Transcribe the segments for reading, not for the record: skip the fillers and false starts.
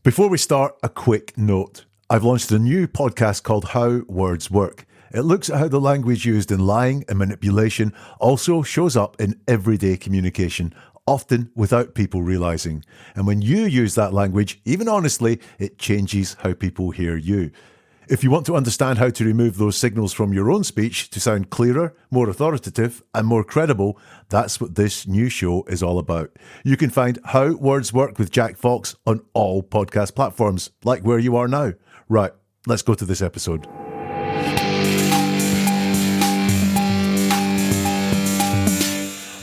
Before we start, a quick note. I've launched a new podcast called How Words Work. It looks at how the language used in lying and manipulation also shows up in everyday communication, often without people realising. And when you use that language, even honestly, it changes how people hear you. If you want to understand how to remove those signals from your own speech to sound clearer, more authoritative, and more credible, that's what this new show is all about. You can find How Words Work with Jack Fox on all podcast platforms, like where you are now. Right, let's go to this episode.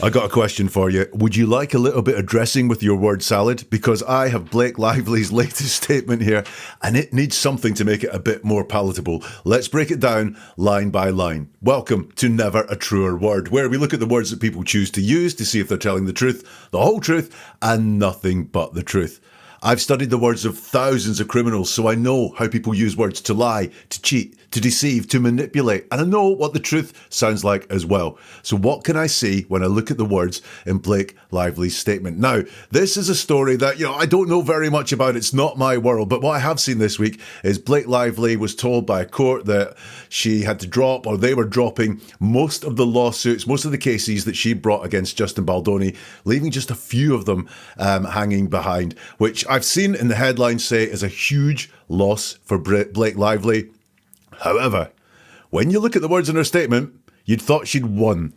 I got a question for you. Would you like a little bit of dressing with your word salad? Because I have Blake Lively's latest statement here, and it needs something to make it a bit more palatable. Let's break it down line by line. Welcome to Never a Truer Word, where we look at the words that people choose to use to see if they're telling the truth, the whole truth, and nothing but the truth. I've studied the words of thousands of criminals, so I know how people use words to lie, to cheat, to deceive, to manipulate, and I know what the truth sounds like as well. So what can I see when I look at the words in Blake Lively's statement? Now, this is a story that, I don't know very much about. It's not my world, but what I have seen this week is Blake Lively was told by a court that she had to drop, or they were dropping, most of the lawsuits, most of the cases that she brought against Justin Baldoni, leaving just a few of them hanging behind, which I've seen in the headlines say is a huge loss for Blake Lively. However, when you look at the words in her statement, you'd thought she'd won.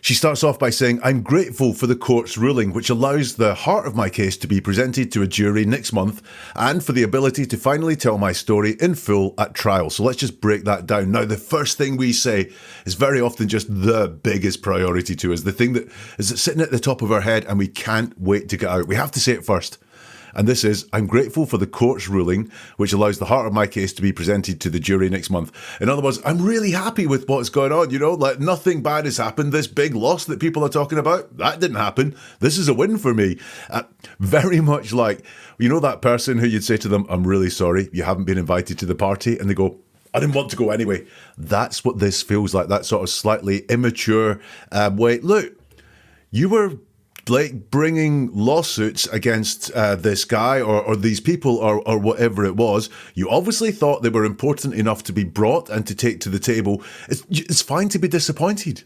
She starts off by saying, "I'm grateful for the court's ruling, which allows the heart of my case to be presented to a jury next month, and for the ability to finally tell my story in full at trial." So let's just break that down. Now, the first thing we say is very often just the biggest priority to us, the thing that is sitting at the top of our head and we can't wait to get out. We have to say it first. And this is, "I'm grateful for the court's ruling, which allows the heart of my case to be presented to the jury next month." In other words, I'm really happy with what's going on, like nothing bad has happened. This big loss that people are talking about, that didn't happen. This is a win for me. Very much like, that person who you'd say to them, "I'm really sorry, you haven't been invited to the party." And they go, "I didn't want to go anyway." That's what this feels like, that sort of slightly immature way. Look, you were bringing lawsuits against this guy or these people or whatever it was. You obviously thought they were important enough to be brought and to take to the table. It's fine to be disappointed.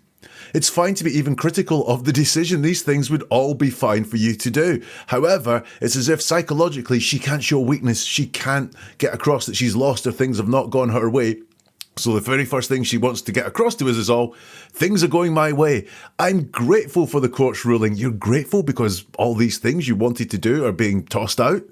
It's fine to be even critical of the decision. These things would all be fine for you to do. However, it's as if psychologically she can't show weakness. She can't get across that she's lost or things have not gone her way. So the very first thing she wants to get across to us is things are going my way. I'm grateful for the court's ruling. You're grateful because all these things you wanted to do are being tossed out?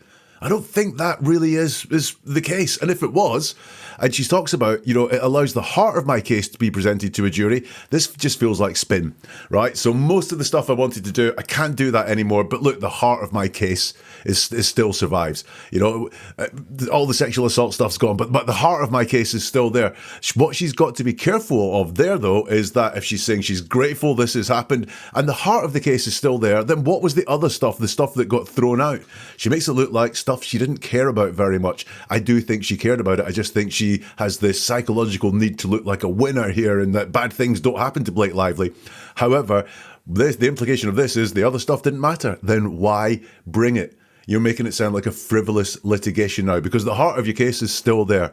I don't think that really is the case. And if it was, and she talks about, it allows the heart of my case to be presented to a jury, this just feels like spin, right? So most of the stuff I wanted to do, I can't do that anymore. But look, the heart of my case is still survives. All the sexual assault stuff's gone, but the heart of my case is still there. What she's got to be careful of there, though, is that if she's saying she's grateful this has happened and the heart of the case is still there, then what was the other stuff, the stuff that got thrown out? She makes it look like stuff she didn't care about very much. I do think she cared about it. I just think she has this psychological need to look like a winner here and that bad things don't happen to Blake Lively. However, the implication of this is the other stuff didn't matter. Then why bring it? You're making it sound like a frivolous litigation now because the heart of your case is still there.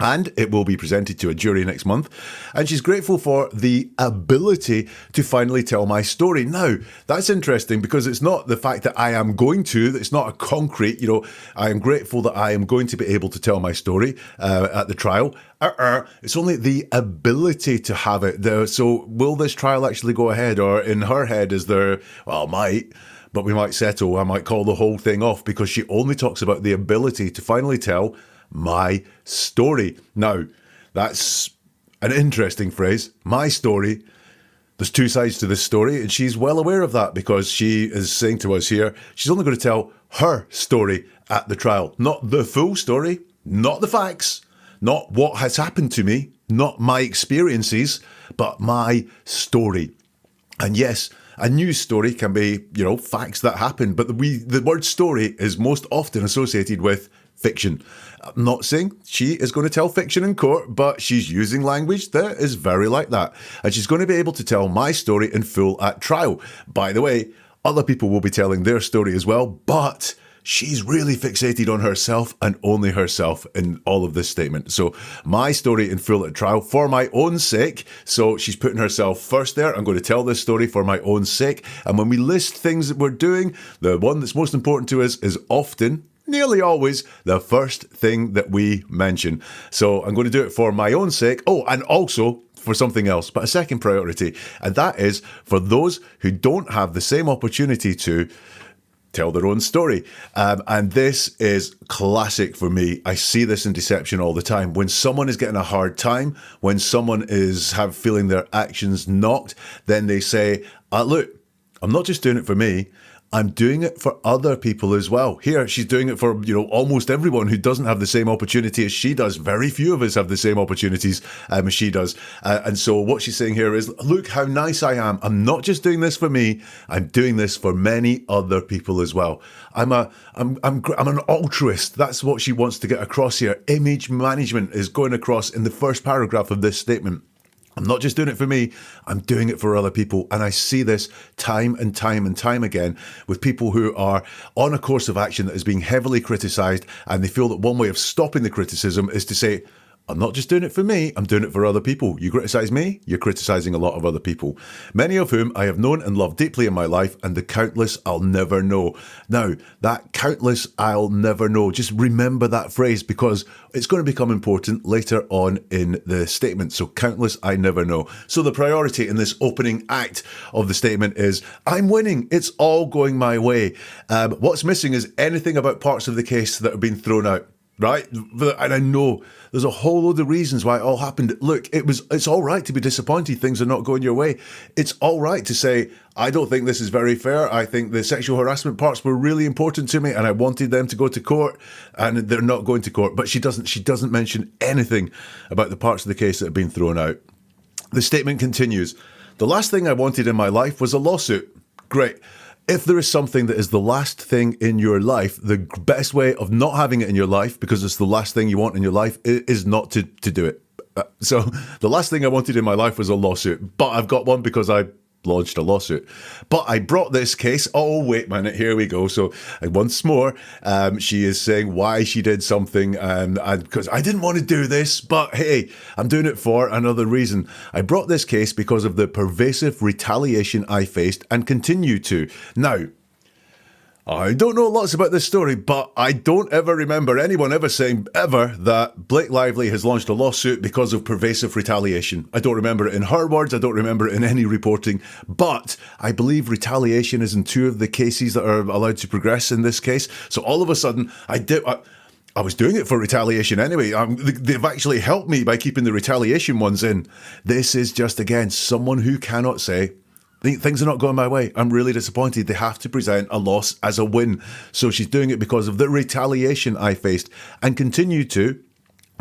And it will be presented to a jury next month. And she's grateful for the ability to finally tell my story. Now, that's interesting because it's not the fact that I am going to, it's not a concrete, I am grateful that I am going to be able to tell my story at the trial. It's only the ability to have it there. So will this trial actually go ahead? Or in her head, is there, well, might, but we might settle. I might call the whole thing off because she only talks about the ability to finally tell my story. Now, that's an interesting phrase, my story. There's two sides to this story, and she's well aware of that because she is saying to us here, she's only going to tell her story at the trial, not the full story, not the facts, not what has happened to me, not my experiences, but my story. And yes, a news story can be, facts that happen, but the word story is most often associated with fiction. I'm not saying she is going to tell fiction in court, but she's using language that is very like that. And she's going to be able to tell my story in full at trial. By the way, other people will be telling their story as well, but she's really fixated on herself and only herself in all of this statement. So my story in full at trial for my own sake. So she's putting herself first there. I'm going to tell this story for my own sake. And when we list things that we're doing, the one that's most important to us is often, nearly always, the first thing that we mention. So I'm going to do it for my own sake. Oh, and also for something else, but a second priority. And that is for those who don't have the same opportunity to tell their own story. And this is classic for me. I see this in deception all the time. When someone is getting a hard time, when someone is feeling their actions knocked, then they say, look, I'm not just doing it for me, I'm doing it for other people as well. Here, she's doing it for, almost everyone who doesn't have the same opportunity as she does. Very few of us have the same opportunities as she does. And so what she's saying here is, look how nice I am. I'm not just doing this for me. I'm doing this for many other people as well. I'm an altruist. That's what she wants to get across here. Image management is going across in the first paragraph of this statement. I'm not just doing it for me, I'm doing it for other people. And I see this time and time and time again with people who are on a course of action that is being heavily criticised, and they feel that one way of stopping the criticism is to say, I'm not just doing it for me, I'm doing it for other people. You criticise me, you're criticising a lot of other people, many of whom I have known and loved deeply in my life, and the countless I'll never know. Now, that countless I'll never know, just remember that phrase, because it's going to become important later on in the statement. So countless I never know. So the priority in this opening act of the statement is, I'm winning, it's all going my way. What's missing is anything about parts of the case that have been thrown out. Right? And I know there's a whole load of reasons why it all happened. Look, it's all right to be disappointed things are not going your way. It's all right to say, I don't think this is very fair. I think the sexual harassment parts were really important to me and I wanted them to go to court, and they're not going to court. But she doesn't mention anything about the parts of the case that have been thrown out. The statement continues. The last thing I wanted in my life was a lawsuit. Great. If there is something that is the last thing in your life, the best way of not having it in your life, because it's the last thing you want in your life, is not to do it. So the last thing I wanted in my life was a lawsuit, but I've got one because I launched a lawsuit. But I brought this case. Oh, wait a minute. Here we go. So once more, she is saying why she did something, and because I didn't want to do this, but hey, I'm doing it for another reason. I brought this case because of the pervasive retaliation I faced and continue to. Now, I don't know lots about this story, but I don't ever remember anyone ever saying ever that Blake Lively has launched a lawsuit because of pervasive retaliation. I don't remember it in her words. I don't remember it in any reporting, but I believe retaliation is in two of the cases that are allowed to progress in this case. So all of a sudden, I was doing it for retaliation anyway. They've actually helped me by keeping the retaliation ones in. This is just, again, someone who cannot say, things are not going my way. I'm really disappointed. They have to present a loss as a win. So she's doing it because of the retaliation I faced and continue to,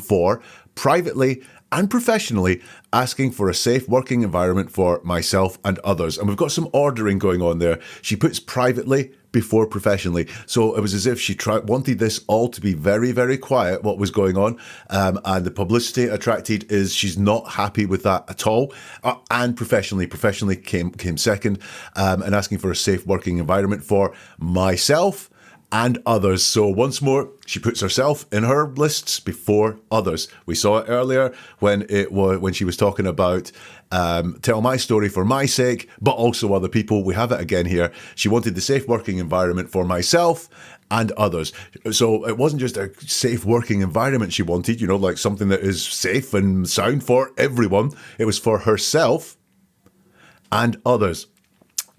for privately and professionally, asking for a safe working environment for myself and others. And we've got some ordering going on there. She puts privately before professionally. So it was as if she wanted this all to be very, very quiet, what was going on. And the publicity attracted is she's not happy with that at all. And professionally came second, and asking for a safe working environment for myself and others. So once more, she puts herself in her lists before others. We saw it earlier when she was talking about tell my story for my sake, but also other people. We have it again here. She wanted the safe working environment for myself and others. So it wasn't just a safe working environment she wanted, like something that is safe and sound for everyone. It was for herself and others.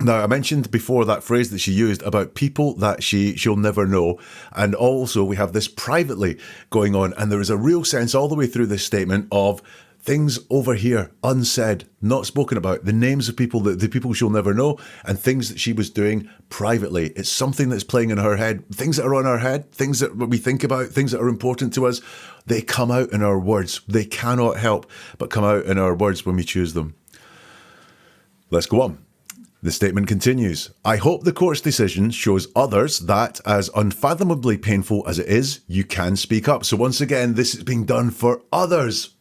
Now, I mentioned before that phrase that she used about people that she'll never know. And also we have this privately going on. And there is a real sense all the way through this statement of things over here, unsaid, not spoken about, the names of people, the people she'll never know, and things that she was doing privately. It's something that's playing in her head, things that are on our head, things that we think about, things that are important to us. They come out in our words. They cannot help but come out in our words when we choose them. Let's go on. The statement continues. I hope the court's decision shows others that, as unfathomably painful as it is, you can speak up. So once again, this is being done for others.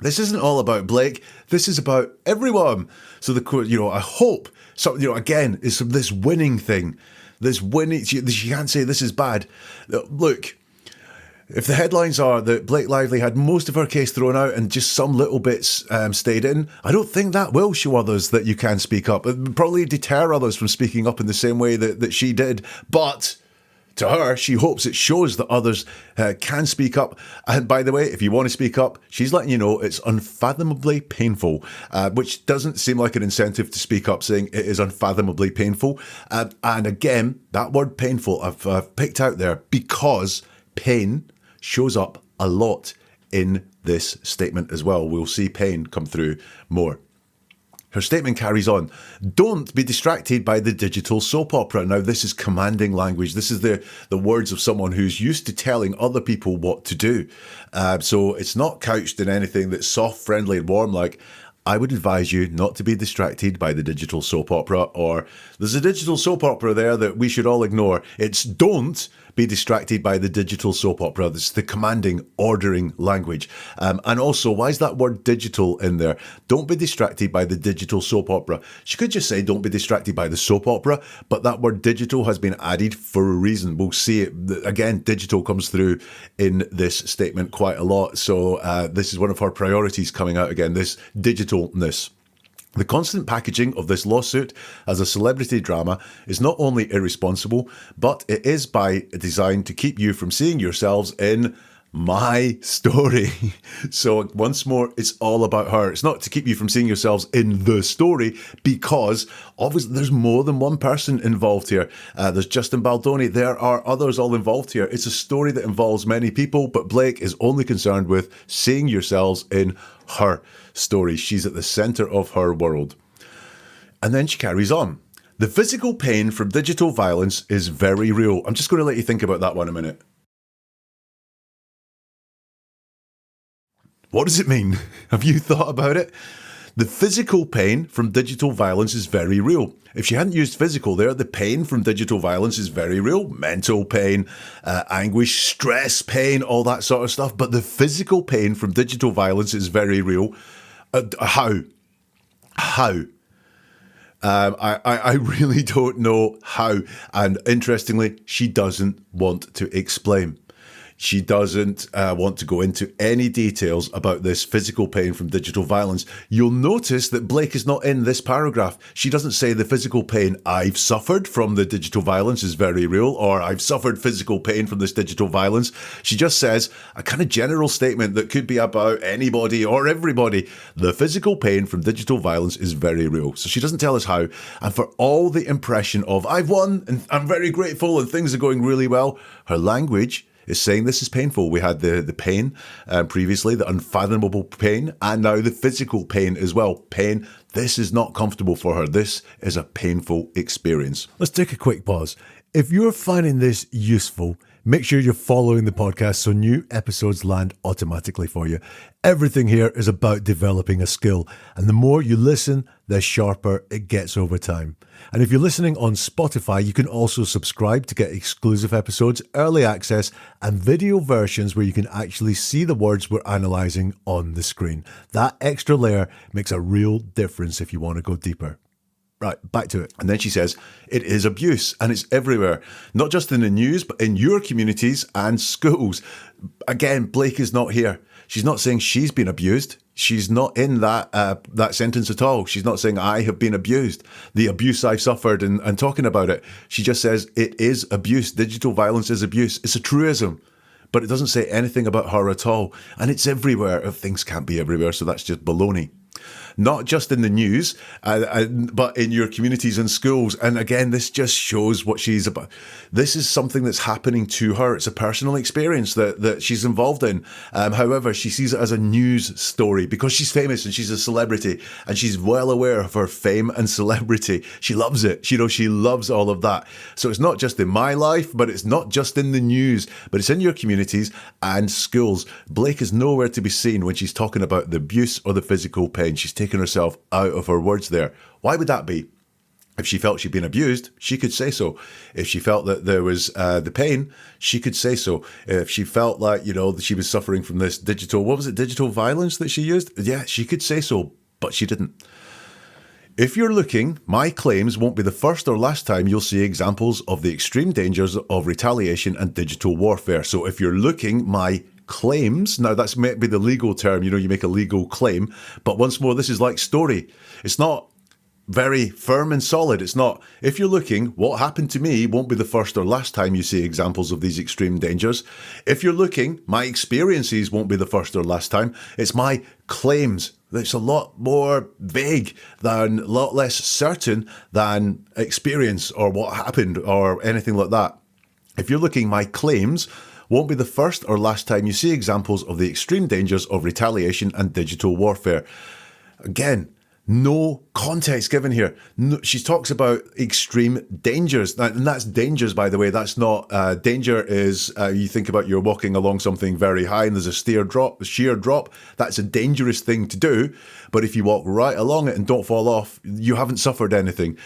This isn't all about Blake. This is about everyone. So the court, I hope, so, again, is this winning thing. This winning, she can't say this is bad. Look, if the headlines are that Blake Lively had most of her case thrown out and just some little bits stayed in, I don't think that will show others that you can speak up. It would probably deter others from speaking up in the same way that she did. But to her, she hopes it shows that others can speak up. And by the way, if you want to speak up, she's letting you know it's unfathomably painful, which doesn't seem like an incentive to speak up, saying it is unfathomably painful. And again, that word painful I've picked out there because pain shows up a lot in this statement as well. We'll see pain come through more. Her statement carries on. Don't be distracted by the digital soap opera. Now, this is commanding language. This is the words of someone who's used to telling other people what to do. So it's not couched in anything that's soft, friendly, and warm like, I would advise you not to be distracted by the digital soap opera, or there's a digital soap opera there that we should all ignore. It's don't be distracted by the digital soap opera. This is the commanding, ordering language. And also, why is that word digital in there? Don't be distracted by the digital soap opera. She could just say don't be distracted by the soap opera, but that word digital has been added for a reason. We'll see it. Again, digital comes through in this statement quite a lot. So this is one of her priorities coming out again, this digitalness. The constant packaging of this lawsuit as a celebrity drama is not only irresponsible, but it is by design to keep you from seeing yourselves in my story. So once more, it's all about her. It's not to keep you from seeing yourselves in the story, because obviously there's more than one person involved here. There's Justin Baldoni. There are others all involved here. It's a story that involves many people, but Blake is only concerned with seeing yourselves in her story. She's at the center of her world. And then she carries on. The physical pain from digital violence is very real. I'm just going to let you think about that one a minute. What does it mean? Have you thought about it? The physical pain from digital violence is very real. If she hadn't used physical there, the pain from digital violence is very real. Mental pain, anguish, stress, pain, all that sort of stuff. But the physical pain from digital violence is very real. How? I really don't know how. And interestingly, she doesn't want to explain. She doesn't want to go into any details about this physical pain from digital violence. You'll notice that Blake is not in this paragraph. She doesn't say the physical pain I've suffered from the digital violence is very real, or I've suffered physical pain from this digital violence. She just says a kind of general statement that could be about anybody or everybody. The physical pain from digital violence is very real. So she doesn't tell us how. And for all the impression of I've won and I'm very grateful and things are going really well, her language is saying this is painful. We had the pain previously, the unfathomable pain, and now the physical pain as well. Pain, this is not comfortable for her. This is a painful experience. Let's take a quick pause. If you're finding this useful, make sure you're following the podcast so new episodes land automatically for you. Everything here is about developing a skill, and the more you listen, the sharper it gets over time. And if you're listening on Spotify, you can also subscribe to get exclusive episodes, early access, and video versions where you can actually see the words we're analysing on the screen. That extra layer makes a real difference if you want to go deeper. Right, back to it. And then she says, it is abuse and it's everywhere, not just in the news, but in your communities and schools. Again, Blake is not here. She's not saying she's been abused. She's not in that sentence at all. She's not saying I have been abused, the abuse I've suffered and talking about it. She just says it is abuse. Digital violence is abuse. It's a truism, but it doesn't say anything about her at all. And it's everywhere. Things can't be everywhere, so that's just baloney. Not just in the news, but in your communities and schools. And again, this just shows what she's about. This is something that's happening to her. It's a personal experience that she's involved in. However, she sees it as a news story because she's famous and she's a celebrity and she's well aware of her fame and celebrity. She loves it. She loves all of that. So it's not just in my life, but it's not just in the news, but it's in your communities and schools. Blake is nowhere to be seen when she's talking about the abuse or the physical pain. She's taken herself out of her words there. Why would that be? If she felt she'd been abused, she could say so. If she felt that there was the pain, she could say so. If she felt like, that she was suffering from this digital violence that she used? Yeah, she could say so, but she didn't. If you're looking, my claims won't be the first or last time you'll see examples of the extreme dangers of retaliation and digital warfare. So if you're looking, my claims, now that's might be the legal term, you make a legal claim, but once more, this is like story. It's not very firm and solid. It's not, if you're looking, what happened to me won't be the first or last time you see examples of these extreme dangers. If you're looking, my experiences won't be the first or last time. It's my claims. It's a lot more vague than, a lot less certain than experience or what happened or anything like that. If you're looking, my claims won't be the first or last time you see examples of the extreme dangers of retaliation and digital warfare. Again, no context given here. No, she talks about extreme dangers. And that's dangers, by the way. That's not, danger is, you think about you're walking along something very high and there's a sheer drop. That's a dangerous thing to do. But if you walk right along it and don't fall off, you haven't suffered anything.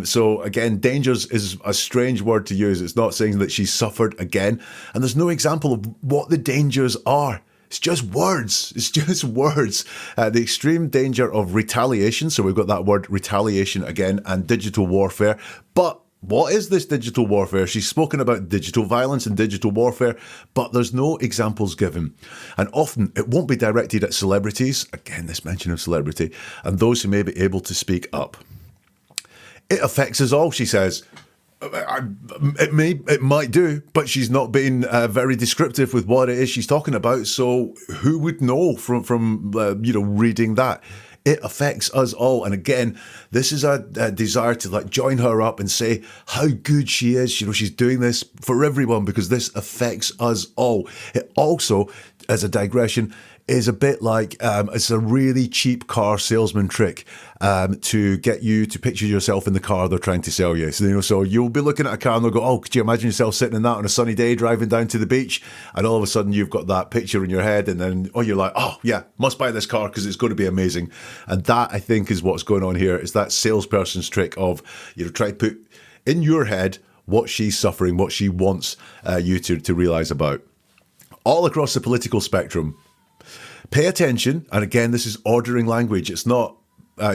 So again, dangers is a strange word to use. It's not saying that she suffered again. And there's no example of what the dangers are. It's just words. It's just words. The extreme danger of retaliation. So we've got that word retaliation again, and digital warfare. But what is this digital warfare? She's spoken about digital violence and digital warfare, but there's no examples given. And often it won't be directed at celebrities. Again, this mention of celebrity, and those who may be able to speak up. It affects us all, she says. It might do, but she's not being very descriptive with what it is she's talking about. So who would know from reading that? It affects us all. And again, this is a desire to join her up and say how good she is. She's doing this for everyone because this affects us all. It also, as a digression, is a bit like it's a really cheap car salesman trick to get you to picture yourself in the car they're trying to sell you. So you'll be looking at a car and they'll go, oh, could you imagine yourself sitting in that on a sunny day driving down to the beach? And all of a sudden you've got that picture in your head and then you're like, oh yeah, must buy this car because it's going to be amazing. And that, I think, is what's going on here. Is that salesperson's trick of try to put in your head what she's suffering, what she wants you to realise about. All across the political spectrum. Pay attention, and again, this is ordering language. It's not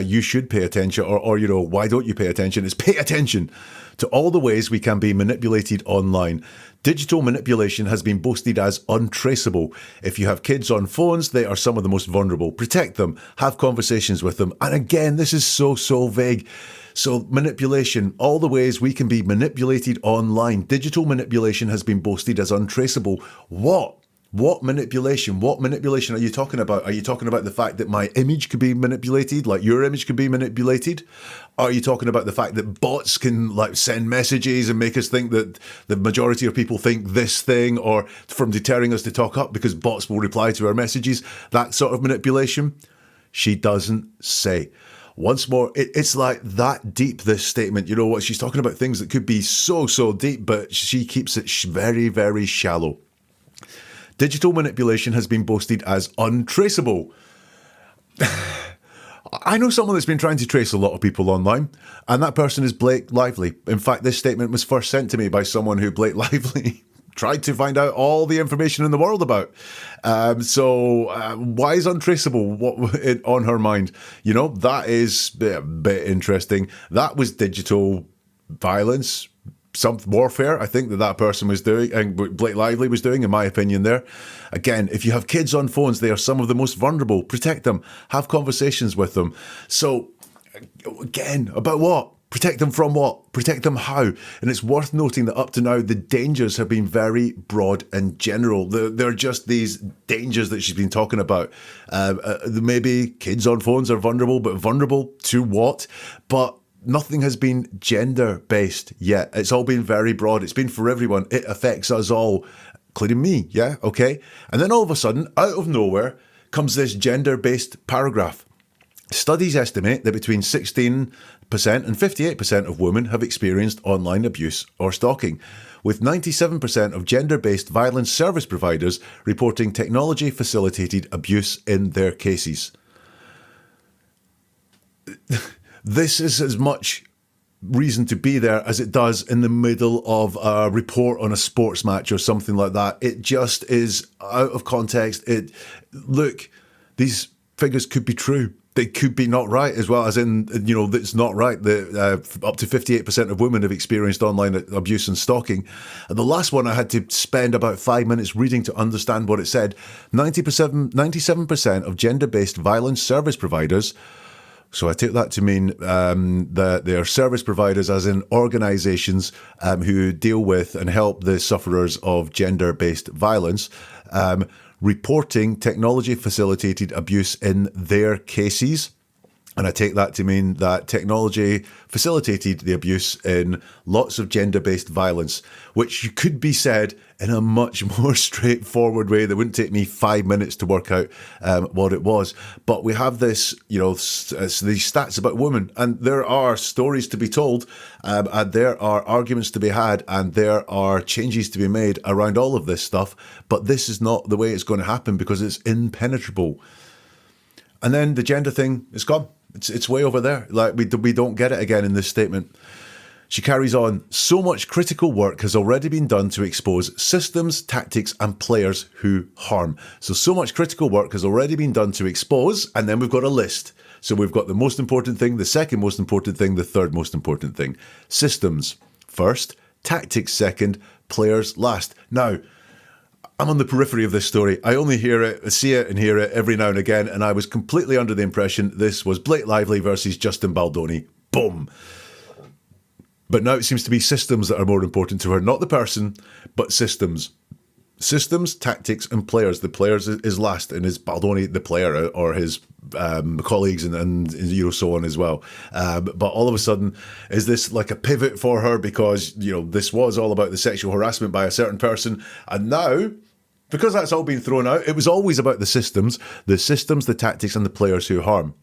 you should pay attention or why don't you pay attention? It's pay attention to all the ways we can be manipulated online. Digital manipulation has been boasted as untraceable. If you have kids on phones, they are some of the most vulnerable. Protect them, have conversations with them. And again, this is so vague. So manipulation, all the ways we can be manipulated online. Digital manipulation has been boasted as untraceable. What manipulation? What manipulation are you talking about? Are you talking about the fact that my image could be manipulated, like your image could be manipulated? Are you talking about the fact that bots can send messages and make us think that the majority of people think this thing, or from deterring us to talk up because bots will reply to our messages? That sort of manipulation? She doesn't say. Once more, it's like that deep, this statement. You know what? She's talking about things that could be so deep, but she keeps it very, very shallow. Digital manipulation has been boasted as untraceable. I know someone that's been trying to trace a lot of people online, and that person is Blake Lively. In fact, this statement was first sent to me by someone who Blake Lively tried to find out all the information in the world about. Why is untraceable on her mind? That is a bit interesting. That was digital violence. Some warfare, I think that person was doing, and Blake Lively was doing, in my opinion there. Again, if you have kids on phones, they are some of the most vulnerable. Protect them. Have conversations with them. So, again, about what? Protect them from what? Protect them how? And it's worth noting that up to now, the dangers have been very broad and general. They're just these dangers that she's been talking about. Maybe kids on phones are vulnerable, but vulnerable to what? But nothing has been gender-based yet. It's all been very broad. It's been for everyone. It affects us all, including me, yeah? Okay? And then all of a sudden, out of nowhere, comes this gender-based paragraph. Studies estimate that between 16% and 58% of women have experienced online abuse or stalking, with 97% of gender-based violence service providers reporting technology-facilitated abuse in their cases. This is as much reason to be there as it does in the middle of a report on a sports match or something like that. It just is out of context. Look, these figures could be true. they could be not right as well, as in, it's not right. Up to 58% of women have experienced online abuse and stalking. And the last one I had to spend about 5 minutes reading to understand what it said. 97% of gender-based violence service providers, so I take that to mean that they are service providers, as in organisations who deal with and help the sufferers of gender-based violence, reporting technology-facilitated abuse in their cases. And I take that to mean that technology facilitated the abuse in lots of gender-based violence, which could be said in a much more straightforward way. That wouldn't take me 5 minutes to work out what it was. But we have this, these stats about women, and there are stories to be told, and there are arguments to be had, and there are changes to be made around all of this stuff. But this is not the way it's going to happen because it's impenetrable. And then the gender thing is gone. It's way over there. Like we don't get it again in this statement. She carries on, so much critical work has already been done to expose systems, tactics and players who harm. So much critical work has already been done to expose, and then we've got a list. So we've got the most important thing, the second most important thing, the third most important thing. Systems first, tactics second, players last. Now, I'm on the periphery of this story. I only see it and hear it every now and again, and I was completely under the impression this was Blake Lively versus Justin Baldoni. Boom. But now it seems to be systems that are more important to her. Not the person, but systems. Systems, tactics, and players. The players is last, and is Baldoni the player, or his colleagues and so on as well. But all of a sudden, is this like a pivot for her because, this was all about the sexual harassment by a certain person, and now, because that's all been thrown out, it was always about the systems, the tactics, and the players who harm.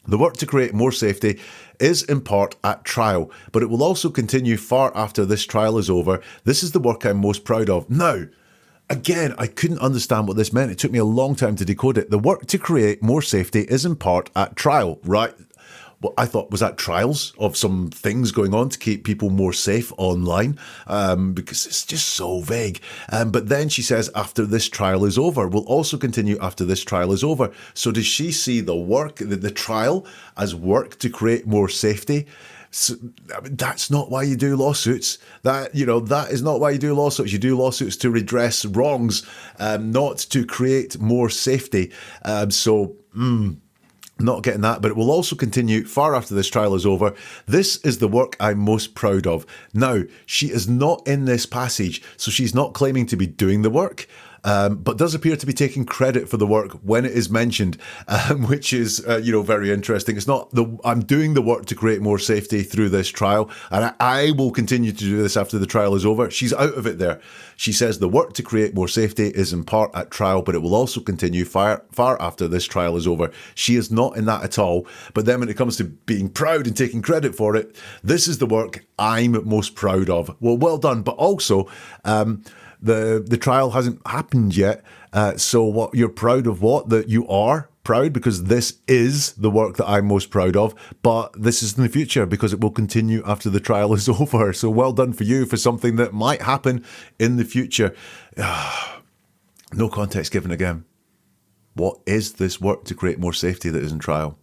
The work to create more safety is in part at trial, but it will also continue far after this trial is over. This is the work I'm most proud of. Now, again, I couldn't understand what this meant. It took me a long time to decode it. The work to create more safety is in part at trial, right? Well, I thought, was that trials of some things going on to keep people more safe online? Because it's just so vague. But then she says, after this trial is over, will also continue after this trial is over. So does she see the work, the trial, as work to create more safety? So, that's not why you do lawsuits. That is not why you do lawsuits. You do lawsuits to redress wrongs, not to create more safety. Not getting that, but it will also continue far after this trial is over. This is the work I'm most proud of. Now, she is not in this passage, so she's not claiming to be doing the work, but does appear to be taking credit for the work when it is mentioned, which is, very interesting. It's not I'm doing the work to create more safety through this trial, and I will continue to do this after the trial is over. She's out of it there. She says the work to create more safety is in part at trial, but it will also continue far after this trial is over. She is not in that at all. But then when it comes to being proud and taking credit for it, this is the work I'm most proud of. Well done. But also, the trial hasn't happened yet. So what you're proud of? What? That you are proud because this is the work that I'm most proud of, but this is in the future because it will continue after the trial is over. So well done for you for something that might happen in the future. No context given again. What is this work to create more safety that is in trial?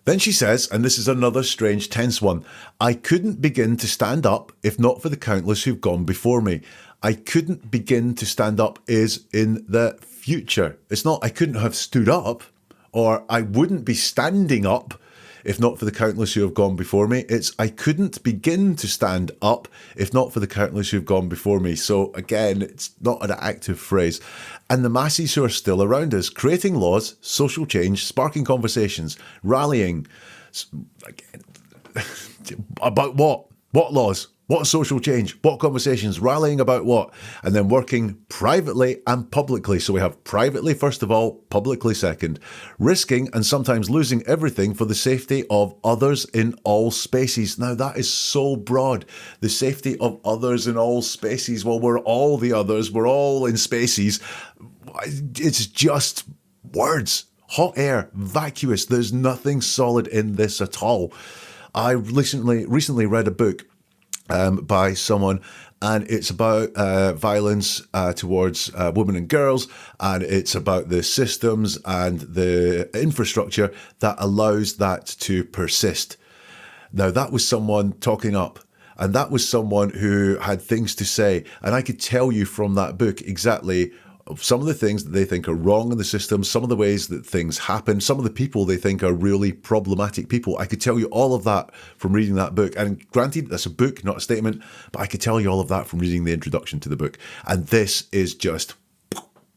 Then she says, and this is another strange tense one, I couldn't begin to stand up if not for the countless who've gone before me. I couldn't begin to stand up is in the future. It's not I couldn't have stood up or I wouldn't be standing up if not for the countless who have gone before me. It's I couldn't begin to stand up if not for the countless who have gone before me. So again, it's not an active phrase. And the masses who are still around us, creating laws, social change, sparking conversations, rallying. Again, about what? What laws? What social change? What conversations? Rallying about what? And then working privately and publicly. So we have privately first of all, publicly second. Risking and sometimes losing everything for the safety of others in all spaces. Now that is so broad. The safety of others in all spaces. Well, we're all the others. We're all in spaces. It's just words. Hot air. Vacuous. There's nothing solid in this at all. I recently read a book by someone, and it's about violence towards women and girls, and it's about the systems and the infrastructure that allows that to persist. Now, that was someone talking up, and that was someone who had things to say, and I could tell you from that book exactly some of the things that they think are wrong in the system, some of the ways that things happen, some of the people they think are really problematic people. I could tell you all of that from reading that book. And granted, that's a book, not a statement, but I could tell you all of that from reading the introduction to the book. And this is just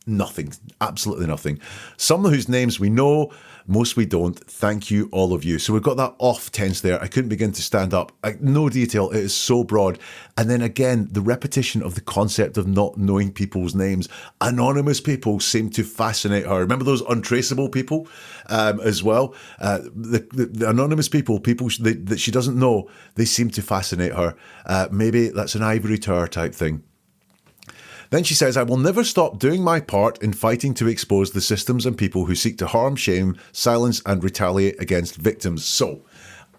nothing, absolutely nothing. Some whose names we know, most we don't. Thank you, all of you. So we've got that off tense there. I couldn't begin to stand up. No detail. It is so broad. And then again, the repetition of the concept of not knowing people's names. Anonymous people seem to fascinate her. Remember those untraceable people as well? The anonymous people that she doesn't know, they seem to fascinate her. Maybe that's an ivory tower type thing. Then she says, I will never stop doing my part in fighting to expose the systems and people who seek to harm, shame, silence, and retaliate against victims. So,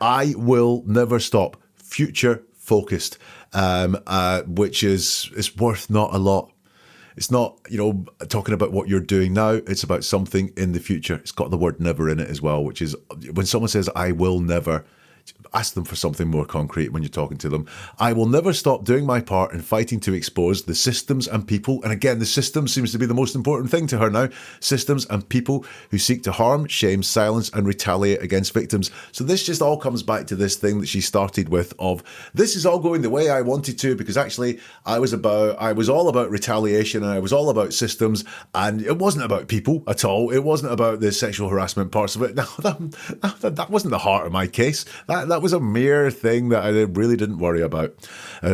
I will never stop. Future focused, which is worth not a lot. It's not, talking about what you're doing now. It's about something in the future. It's got the word never in it as well, which is when someone says, I will never, ask them for something more concrete when you're talking to them. I will never stop doing my part in fighting to expose the systems and people. And again, the system seems to be the most important thing to her now. Systems and people who seek to harm, shame, silence, and retaliate against victims. So this just all comes back to this thing that she started with of, this is all going the way I wanted to, because actually I was all about retaliation, and I was all about systems, and it wasn't about people at all. It wasn't about the sexual harassment parts of it. No, that wasn't the heart of my case. That was a mere thing that I really didn't worry about.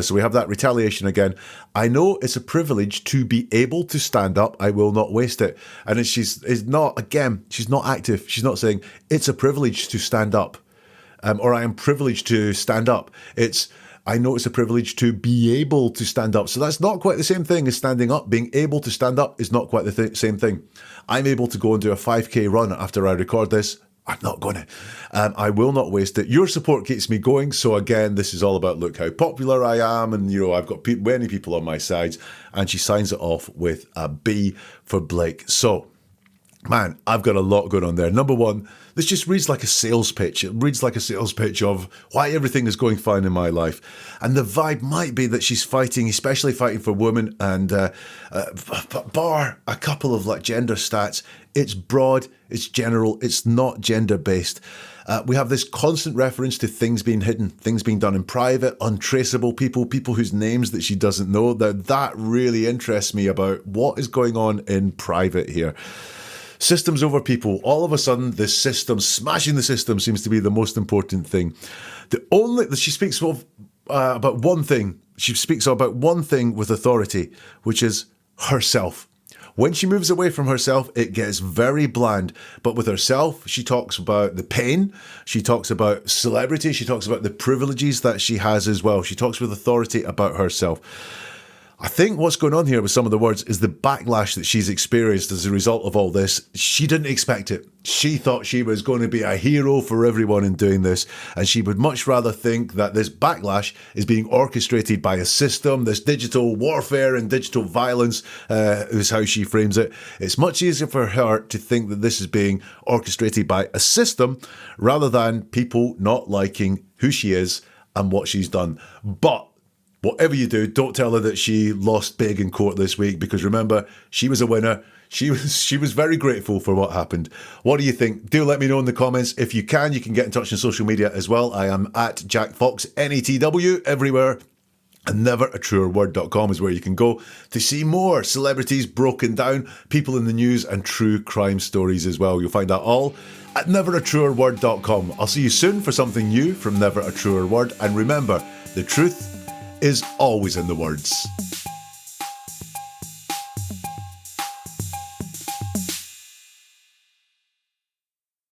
So we have that retaliation again. I know it's a privilege to be able to stand up. I will not waste it. And she's not active. She's not saying it's a privilege to stand up, or I am privileged to stand up. I know it's a privilege to be able to stand up. So that's not quite the same thing as standing up. Being able to stand up is not quite the same thing. I'm able to go and do a 5K run after I record this. I'm not going to. I will not waste it. Your support keeps me going. So again, this is all about, look how popular I am. And, I've got many people on my sides. And she signs it off with a B for Blake. So, man, I've got a lot going on there. Number one, this just reads like a sales pitch. It reads like a sales pitch of why everything is going fine in my life. And the vibe might be that she's fighting, especially fighting for women, and bar a couple of gender stats. It's broad, it's general, it's not gender-based. We have this constant reference to things being hidden, things being done in private, untraceable people whose names that she doesn't know. That really interests me about what is going on in private here. Systems over people. All of a sudden, the system, smashing the system seems to be the most important thing. She speaks about one thing. She speaks about one thing with authority, which is herself. When she moves away from herself, it gets very bland. But with herself, she talks about the pain. She talks about celebrity. She talks about the privileges that she has as well. She talks with authority about herself. I think what's going on here with some of the words is the backlash that she's experienced as a result of all this. She didn't expect it. She thought she was going to be a hero for everyone in doing this, and she would much rather think that this backlash is being orchestrated by a system, this digital warfare and digital violence is how she frames it. It's much easier for her to think that this is being orchestrated by a system rather than people not liking who she is and what she's done. But whatever you do, don't tell her that she lost big in court this week, because remember, she was a winner. She was very grateful for what happened. What do you think? Do let me know in the comments. If you can get in touch on social media as well. I am at Jack Fox, NATW, everywhere. And neveratruerword.com is where you can go to see more celebrities broken down, people in the news, and true crime stories as well. You'll find that all at neveratruerword.com. I'll see you soon for something new from Never a Truer Word. And remember, the truth is always in the words.